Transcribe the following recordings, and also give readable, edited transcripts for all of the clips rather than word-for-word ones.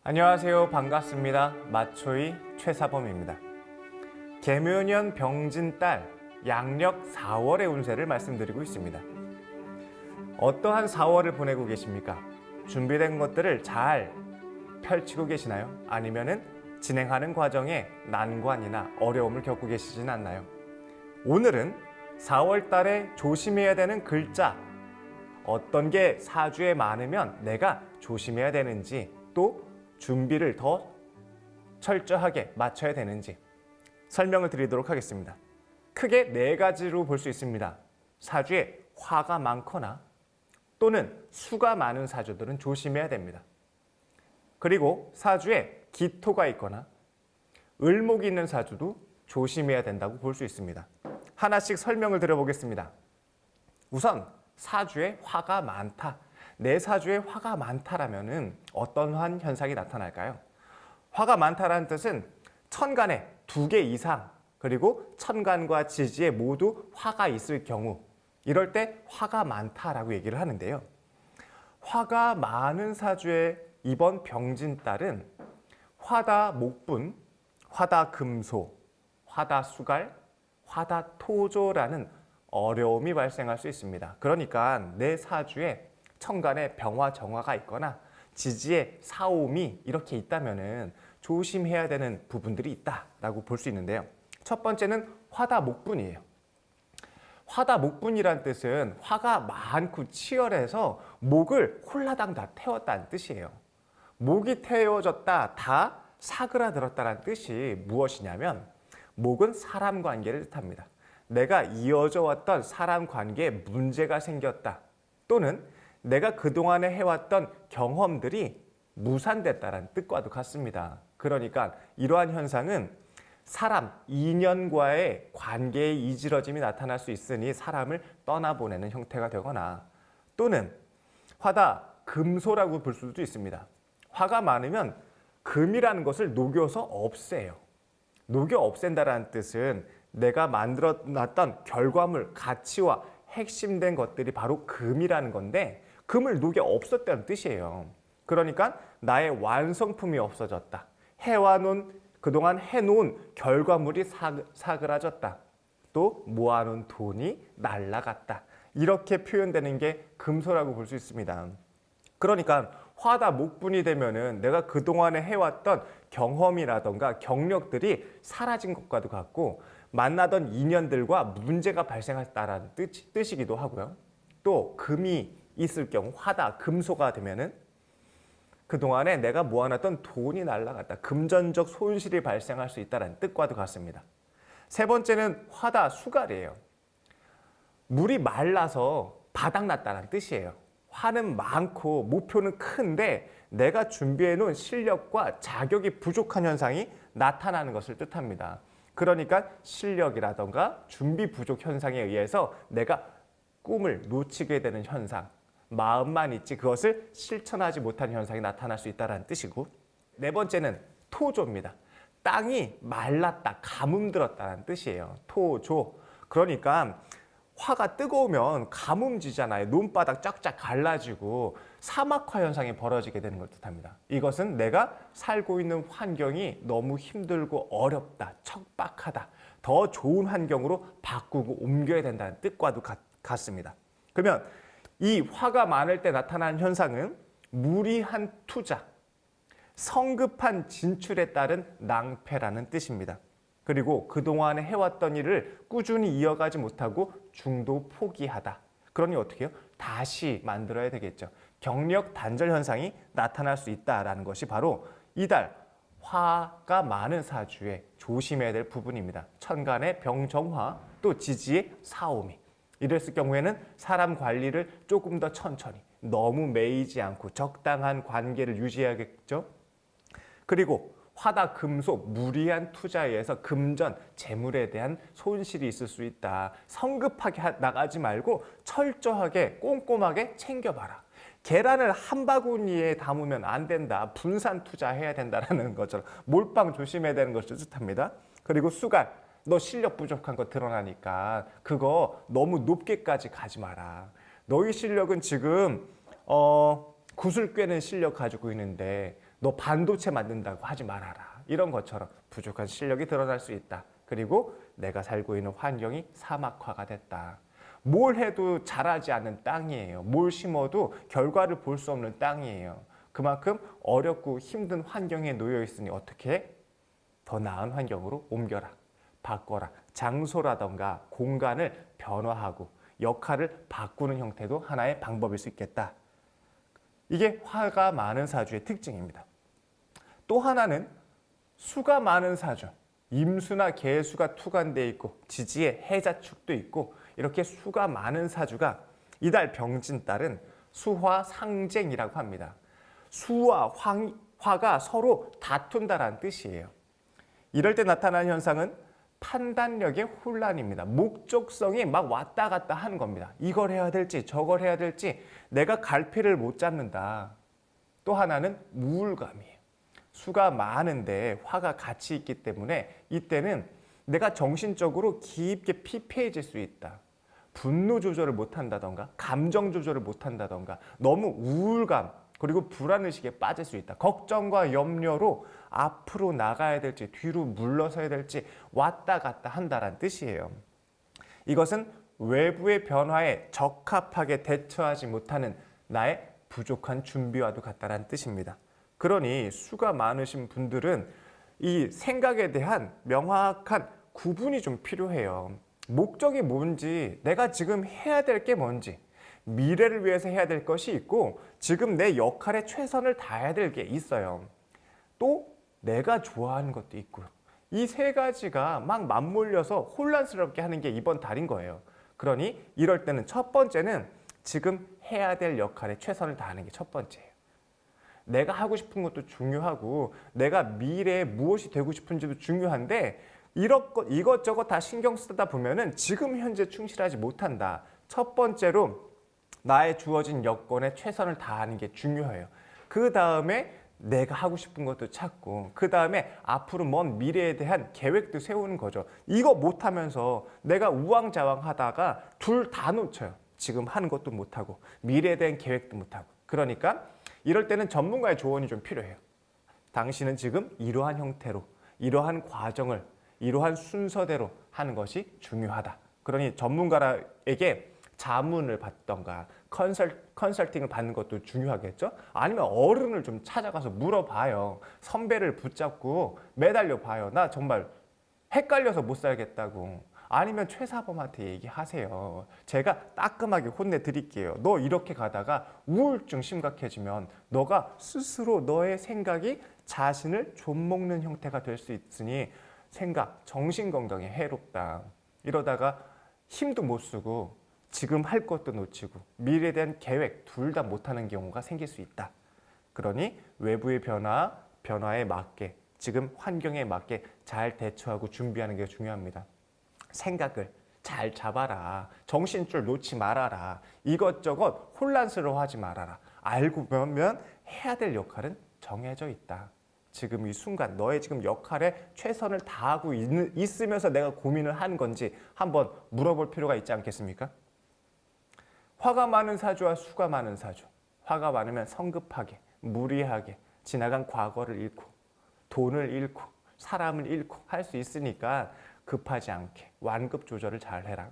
안녕하세요. 반갑습니다. 마초이 최사범입니다. 개묘년 병진달 양력 4월의 운세를 말씀드리고 있습니다. 어떠한 4월을 보내고 계십니까? 준비된 것들을 잘 펼치고 계시나요? 아니면은 진행하는 과정에 난관이나 어려움을 겪고 계시진 않나요? 오늘은 4월 달에 조심해야 되는 글자, 어떤 게 사주에 많으면 내가 조심해야 되는지, 또 준비를 더 철저하게 맞춰야 되는지 설명을 드리도록 하겠습니다. 크게 4가지로 볼 수 있습니다. 사주에 화가 많거나 또는 수가 많은 사주들은 조심해야 됩니다. 그리고 사주에 기토가 있거나 을목이 있는 사주도 조심해야 된다고 볼 수 있습니다. 하나씩 설명을 드려보겠습니다. 우선 사주에 화가 많다. 내 사주에 화가 많다라면은 어떠한 현상이 나타날까요? 화가 많다라는 뜻은 천간에 2개 이상, 그리고 천간과 지지에 모두 화가 있을 경우, 이럴 때 화가 많다라고 얘기를 하는데요. 화가 많은 사주의 이번 병진달은 화다 목분, 화다 금소, 화다 수갈, 화다 토조라는 어려움이 발생할 수 있습니다. 그러니까 내 사주에 천간에 병화, 정화가 있거나 지지에 사옴이 이렇게 있다면은 조심해야 되는 부분들이 있다라고 볼 수 있는데요. 첫 번째는 화다 목분이에요. 화다 목분이란 뜻은 화가 많고 치열해서 목을 홀라당 다 태웠다는 뜻이에요. 목이 태워졌다, 다 사그라들었다는 뜻이 무엇이냐면, 목은 사람 관계를 뜻합니다. 내가 이어져 왔던 사람 관계에 문제가 생겼다, 또는 내가 그동안에 해왔던 경험들이 무산됐다는 뜻과도 같습니다. 그러니까 이러한 현상은 사람, 인연과의 관계의 이지러짐이 나타날 수 있으니 사람을 떠나보내는 형태가 되거나, 또는 화다 금소라고 볼 수도 있습니다. 화가 많으면 금이라는 것을 녹여서 없애요. 녹여 없앤다라는 뜻은 내가 만들어 놨던 결과물, 가치와 핵심된 것들이 바로 금이라는 건데, 금을 녹여 없었다는 뜻이에요. 그러니까 나의 완성품이 없어졌다. 그동안 해놓은 결과물이 사그라졌다. 또 모아놓은 돈이 날아갔다. 이렇게 표현되는 게 금소라고 볼 수 있습니다. 그러니까 화다 목분이 되면은 내가 그동안에 해왔던 경험이라던가 경력들이 사라진 것과도 같고, 만나던 인연들과 문제가 발생했다라는 뜻이기도 하고요. 또 금이 있을 경우 화다 금소가 되면은 그동안에 내가 모아놨던 돈이 날아갔다, 금전적 손실이 발생할 수 있다는 뜻과도 같습니다. 세 번째는 화다 수갈이에요. 물이 말라서 바닥났다는 뜻이에요. 화는 많고 목표는 큰데 내가 준비해 놓은 실력과 자격이 부족한 현상이 나타나는 것을 뜻합니다. 그러니까 실력이라던가 준비 부족 현상에 의해서 내가 꿈을 놓치게 되는 현상, 마음만 있지 그것을 실천하지 못한 현상이 나타날 수 있다는 뜻이고, 네 번째는 토조입니다. 땅이 말랐다, 가뭄 들었다는 뜻이에요. 토조. 그러니까 화가 뜨거우면 가뭄지잖아요. 논바닥 쫙쫙 갈라지고 사막화 현상이 벌어지게 되는 걸 뜻합니다. 이것은 내가 살고 있는 환경이 너무 힘들고 어렵다, 척박하다, 더 좋은 환경으로 바꾸고 옮겨야 된다는 뜻과도 같습니다. 그러면 이 화가 많을 때 나타나는 현상은 무리한 투자, 성급한 진출에 따른 낭패라는 뜻입니다. 그리고 그동안에 해왔던 일을 꾸준히 이어가지 못하고 중도 포기하다. 그러니 어떻게 해요? 다시 만들어야 되겠죠. 경력 단절 현상이 나타날 수 있다는 것이 바로 이달 화가 많은 사주에 조심해야 될 부분입니다. 천간의 병정화, 또 지지의 사오미. 이랬을 경우에는 사람 관리를 조금 더 천천히, 너무 매이지 않고 적당한 관계를 유지해야겠죠. 그리고 화다 금소, 무리한 투자에 의해서 금전, 재물에 대한 손실이 있을 수 있다. 성급하게 나가지 말고 철저하게 꼼꼼하게 챙겨봐라. 계란을 한 바구니에 담으면 안 된다. 분산 투자해야 된다는 것처럼 몰빵 조심해야 되는 것을 뜻합니다. 그리고 수갈, 너 실력 부족한 거 드러나니까 그거 너무 높게까지 가지 마라. 너희 실력은 지금 구슬 꿰는 실력 가지고 있는데 너 반도체 만든다고 하지 말아라. 이런 것처럼 부족한 실력이 드러날 수 있다. 그리고 내가 살고 있는 환경이 사막화가 됐다. 뭘 해도 자라지 않는 땅이에요. 뭘 심어도 결과를 볼 수 없는 땅이에요. 그만큼 어렵고 힘든 환경에 놓여 있으니 어떻게 해? 더 나은 환경으로 옮겨라. 바꿔라. 장소라던가 공간을 변화하고 역할을 바꾸는 형태도 하나의 방법일 수 있겠다. 이게 화가 많은 사주의 특징입니다. 또 하나는 수가 많은 사주. 임수나 계수가 투관되어 있고 지지에 해자축도 있고 이렇게 수가 많은 사주가 이달 병진달은 수화 상쟁이라고 합니다. 수와 화가 서로 다툰다라는 뜻이에요. 이럴 때 나타나는 현상은 판단력의 혼란입니다. 목적성이 막 왔다 갔다 하는 겁니다. 이걸 해야 될지 저걸 해야 될지 내가 갈피를 못 잡는다. 또 하나는 우울감이에요. 수가 많은데 화가 같이 있기 때문에 이때는 내가 정신적으로 깊게 피폐해질 수 있다. 분노 조절을 못한다던가 감정 조절을 못한다던가 너무 우울감 그리고 불안의식에 빠질 수 있다. 걱정과 염려로 앞으로 나가야 될지 뒤로 물러서야 될지 왔다 갔다 한다는 뜻이에요. 이것은 외부의 변화에 적합하게 대처하지 못하는 나의 부족한 준비와도 같다는 뜻입니다. 그러니 수가 많으신 분들은 이 생각에 대한 명확한 구분이 좀 필요해요. 목적이 뭔지, 내가 지금 해야 될 게 뭔지, 미래를 위해서 해야 될 것이 있고 지금 내 역할에 최선을 다해야 될 게 있어요. 또 내가 좋아하는 것도 있고요. 이 세 가지가 막 맞물려서 혼란스럽게 하는 게 이번 달인 거예요. 그러니 이럴 때는 첫 번째는 지금 해야 될 역할에 최선을 다하는 게 첫 번째예요. 내가 하고 싶은 것도 중요하고 내가 미래에 무엇이 되고 싶은지도 중요한데 이것저것 다 신경 쓰다 보면은 지금 현재 충실하지 못한다. 첫 번째로 나의 주어진 여건에 최선을 다하는 게 중요해요. 그 다음에 내가 하고 싶은 것도 찾고 그 다음에 앞으로 먼 미래에 대한 계획도 세우는 거죠. 이거 못하면서 내가 우왕좌왕하다가 둘 다 놓쳐요. 지금 하는 것도 못하고 미래에 대한 계획도 못하고. 그러니까 이럴 때는 전문가의 조언이 좀 필요해요. 당신은 지금 이러한 형태로 이러한 과정을 이러한 순서대로 하는 것이 중요하다. 그러니 전문가에게 자문을 받던가 컨설팅을 받는 것도 중요하겠죠. 아니면 어른을 좀 찾아가서 물어봐요. 선배를 붙잡고 매달려 봐요. 나 정말 헷갈려서 못 살겠다고. 아니면 최사범한테 얘기하세요. 제가 따끔하게 혼내드릴게요. 너 이렇게 가다가 우울증 심각해지면 너가 스스로 너의 생각이 자신을 좀먹는 형태가 될 수 있으니 생각, 정신건강에 해롭다. 이러다가 힘도 못 쓰고 지금 할 것도 놓치고 미래에 대한 계획 둘 다 못하는 경우가 생길 수 있다. 그러니 외부의 변화에 맞게 지금 환경에 맞게 잘 대처하고 준비하는 게 중요합니다. 생각을 잘 잡아라. 정신줄 놓지 말아라. 이것저것 혼란스러워하지 말아라. 알고 보면 해야 될 역할은 정해져 있다. 지금 이 순간 너의 지금 역할에 최선을 다하고 있으면서 내가 고민을 하는 건지 한번 물어볼 필요가 있지 않겠습니까? 화가 많은 사주와 수가 많은 사주. 화가 많으면 성급하게, 무리하게 지나간 과거를 잃고 돈을 잃고 사람을 잃고 할 수 있으니까 급하지 않게 완급 조절을 잘 해라.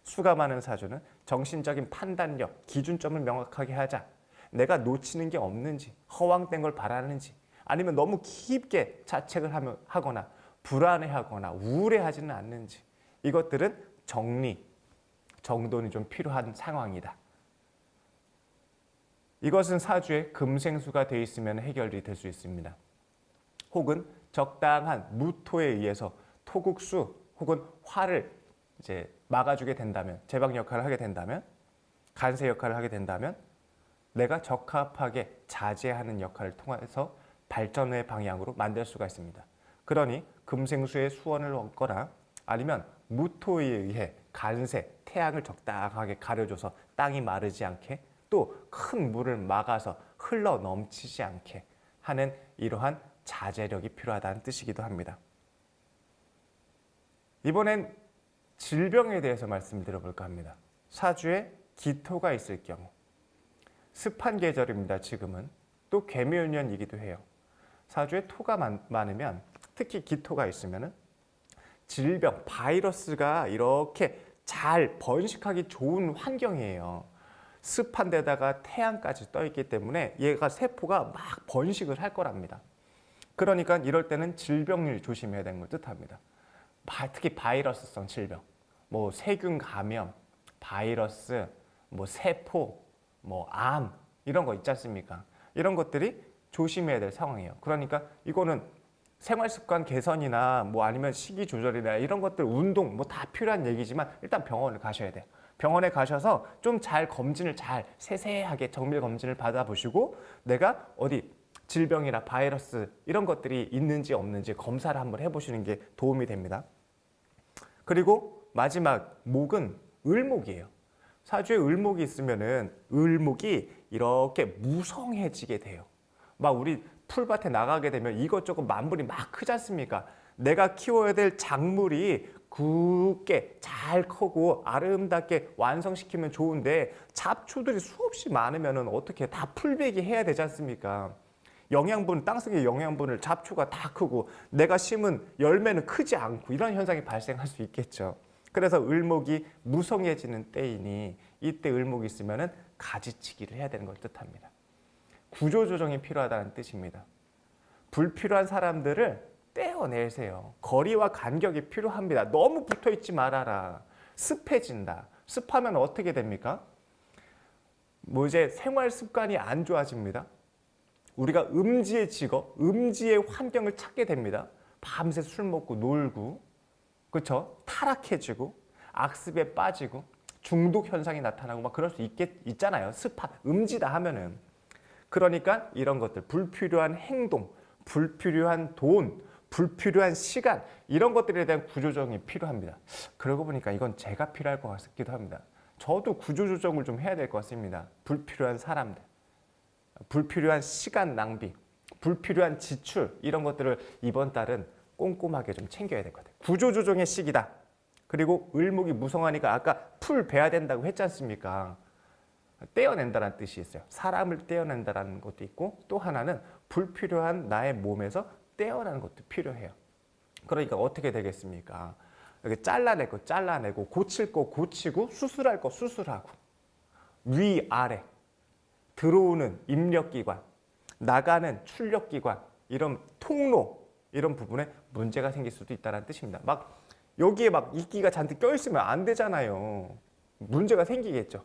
수가 많은 사주는 정신적인 판단력, 기준점을 명확하게 하자. 내가 놓치는 게 없는지, 허황된 걸 바라는지, 아니면 너무 깊게 자책을 하거나 불안해하거나 우울해하지는 않는지, 이것들은 정돈이 좀 필요한 상황이다. 이것은 사주에 금생수가 되어 있으면 해결이 될 수 있습니다. 혹은 적당한 무토에 의해서 토국수 혹은 화를 이제 막아주게 된다면, 제방 역할을 하게 된다면, 간세 역할을 하게 된다면 내가 적합하게 자제하는 역할을 통해서 발전의 방향으로 만들 수가 있습니다. 그러니 금생수의 수원을 얻거나 아니면 무토에 의해 간세, 태양을 적당하게 가려줘서 땅이 마르지 않게 또 큰 물을 막아서 흘러 넘치지 않게 하는 이러한 자제력이 필요하다는 뜻이기도 합니다. 이번엔 질병에 대해서 말씀드려볼까 합니다. 사주에 기토가 있을 경우 습한 계절입니다. 지금은 또 개묘년이기도 해요. 사주에 토가 많으면, 특히 기토가 있으면 질병, 바이러스가 이렇게 잘 번식하기 좋은 환경이에요. 습한 데다가 태양까지 떠 있기 때문에 얘가 세포가 막 번식을 할 거랍니다. 그러니까 이럴 때는 질병을 조심해야 되는 걸 뜻합니다. 특히 바이러스성 질병, 뭐 세균 감염, 바이러스, 뭐 세포, 뭐 암 이런 거 있지 않습니까? 이런 것들이 조심해야 될 상황이에요. 그러니까 이거는 생활 습관 개선이나 뭐 아니면 식이 조절이나 이런 것들, 운동 뭐 다 필요한 얘기지만 일단 병원을 가셔야 돼요. 병원에 가셔서 좀 잘 검진을 잘 세세하게 정밀 검진을 받아보시고 내가 어디 질병이나 바이러스 이런 것들이 있는지 없는지 검사를 한번 해보시는 게 도움이 됩니다. 그리고 마지막 목은 을목이에요. 사주에 을목이 있으면은 을목이 이렇게 무성해지게 돼요. 막 우리 풀밭에 나가게 되면 이것저것 만물이 막 크지 않습니까? 내가 키워야 될 작물이 굵게 잘 크고 아름답게 완성시키면 좋은데 잡초들이 수없이 많으면 어떻게 다 풀베기 해야 되지 않습니까? 영양분, 땅속의 영양분을 잡초가 다 크고 내가 심은 열매는 크지 않고 이런 현상이 발생할 수 있겠죠. 그래서 을목이 무성해지는 때이니 이때 을목이 있으면 가지치기를 해야 되는 걸 뜻합니다. 구조조정이 필요하다는 뜻입니다. 불필요한 사람들을 떼어내세요. 거리와 간격이 필요합니다. 너무 붙어있지 말아라. 습해진다. 습하면 어떻게 됩니까? 뭐 이제 생활 습관이 안 좋아집니다. 우리가 음지의 직업, 음지의 환경을 찾게 됩니다. 밤새 술 먹고 놀고, 그렇죠? 타락해지고, 악습에 빠지고, 중독 현상이 나타나고 막 그럴 수 있잖아요. 습한 음지다 하면은. 그러니까 이런 것들, 불필요한 행동, 불필요한 돈, 불필요한 시간 이런 것들에 대한 구조조정이 필요합니다. 그러고 보니까 이건 제가 필요할 것 같기도 합니다. 저도 구조조정을 좀 해야 될 것 같습니다. 불필요한 사람들, 불필요한 시간 낭비, 불필요한 지출 이런 것들을 이번 달은 꼼꼼하게 좀 챙겨야 될 것 같아요. 구조조정의 시기다. 그리고 을목이 무성하니까 아까 풀 베야 된다고 했지 않습니까? 떼어낸다는 뜻이 있어요. 사람을 떼어낸다는 것도 있고 또 하나는 불필요한 나의 몸에서 떼어내는 것도 필요해요. 그러니까 어떻게 되겠습니까? 이렇게 잘라낼 거 잘라내고 고칠 거 고치고 수술할 거 수술하고 위, 아래 들어오는 입력기관, 나가는 출력기관 이런 통로 이런 부분에 문제가 생길 수도 있다는 뜻입니다. 막 여기에 막 이끼가 잔뜩 껴있으면 안 되잖아요. 문제가 생기겠죠.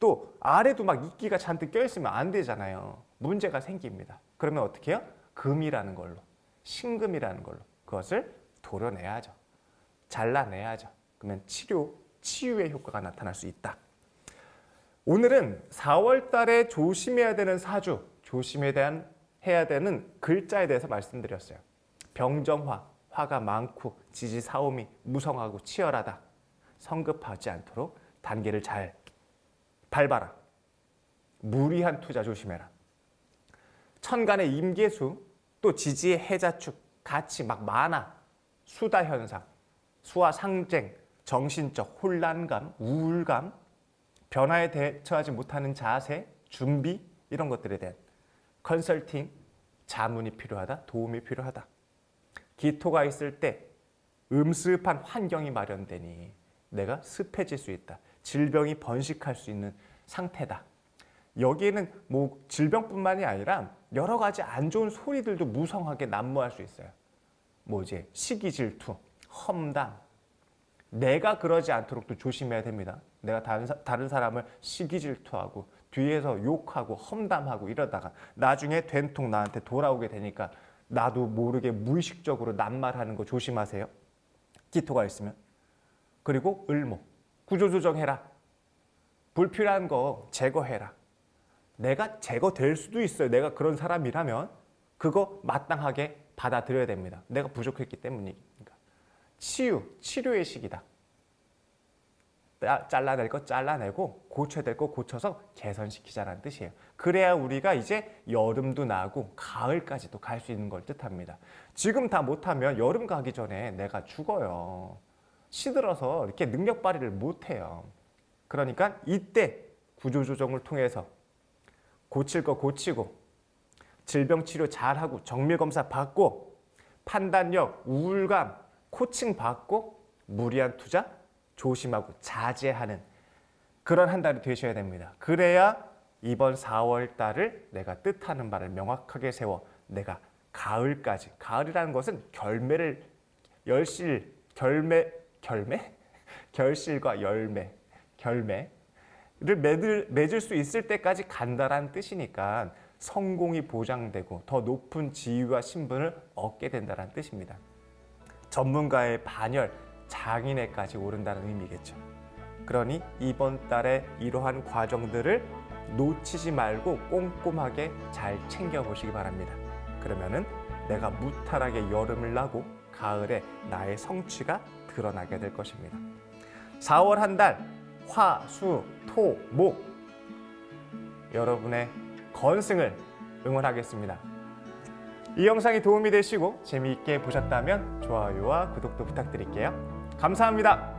또 아래도 막 이끼가 잔뜩 껴있으면 안 되잖아요. 문제가 생깁니다. 그러면 어떻게 해요? 금이라는 걸로, 신금이라는 걸로 그것을 도려내야죠. 잘라내야죠. 그러면 치유의 효과가 나타날 수 있다. 오늘은 4월 달에 조심해야 되는 사주, 해야 되는 글자에 대해서 말씀드렸어요. 병정화, 화가 많고 지지사움이 무성하고 치열하다. 성급하지 않도록 단계를 잘 밟아라. 무리한 투자 조심해라. 천간의 임계수, 또 지지의 해자축, 같이 막 많아. 수다 현상, 수와 상쟁, 정신적 혼란감, 우울감, 변화에 대처하지 못하는 자세, 준비 이런 것들에 대한 컨설팅, 자문이 필요하다, 도움이 필요하다. 기토가 있을 때 음습한 환경이 마련되니 내가 습해질 수 있다. 질병이 번식할 수 있는 상태다. 여기에는 뭐 질병뿐만이 아니라 여러 가지 안 좋은 소리들도 무성하게 난무할 수 있어요. 뭐 이제 시기 질투, 험담. 내가 그러지 않도록 또 조심해야 됩니다. 내가 다른 사람을 시기 질투하고 뒤에서 욕하고 험담하고 이러다가 나중에 된통 나한테 돌아오게 되니까 나도 모르게 무의식적으로 낱말하는 거 조심하세요. 기토가 있으면. 그리고 을목, 구조조정해라. 불필요한 거 제거해라. 내가 제거될 수도 있어요. 내가 그런 사람이라면 그거 마땅하게 받아들여야 됩니다. 내가 부족했기 때문이니까. 치료의 시기다. 잘라낼 거 잘라내고 고쳐야 될 거 고쳐서 개선시키자는 뜻이에요. 그래야 우리가 이제 여름도 나고 가을까지도 갈 수 있는 걸 뜻합니다. 지금 다 못하면 여름 가기 전에 내가 죽어요. 시들어서 이렇게 능력 발휘를 못해요. 그러니까 이때 구조조정을 통해서 고칠 거 고치고 질병 치료 잘하고 정밀 검사 받고 판단력, 우울감, 코칭 받고 무리한 투자 조심하고 자제하는 그런 한 달이 되셔야 됩니다. 그래야 이번 4월 달을 내가 뜻하는 바를 명확하게 세워 내가 가을까지, 가을이라는 것은 결실과 결매를 맺을 수 있을 때까지 간다라는 뜻이니까 성공이 보장되고 더 높은 지위와 신분을 얻게 된다는 뜻입니다. 전문가의 반열, 장인에까지 오른다는 의미겠죠. 그러니 이번 달에 이러한 과정들을 놓치지 말고 꼼꼼하게 잘 챙겨보시기 바랍니다. 그러면은 내가 무탈하게 여름을 나고 가을에 나의 성취가 드러나게 될 것입니다. 4월 한 달 화, 수, 토, 목 여러분의 건승을 응원하겠습니다. 이 영상이 도움이 되시고 재미있게 보셨다면 좋아요와 구독도 부탁드릴게요. 감사합니다.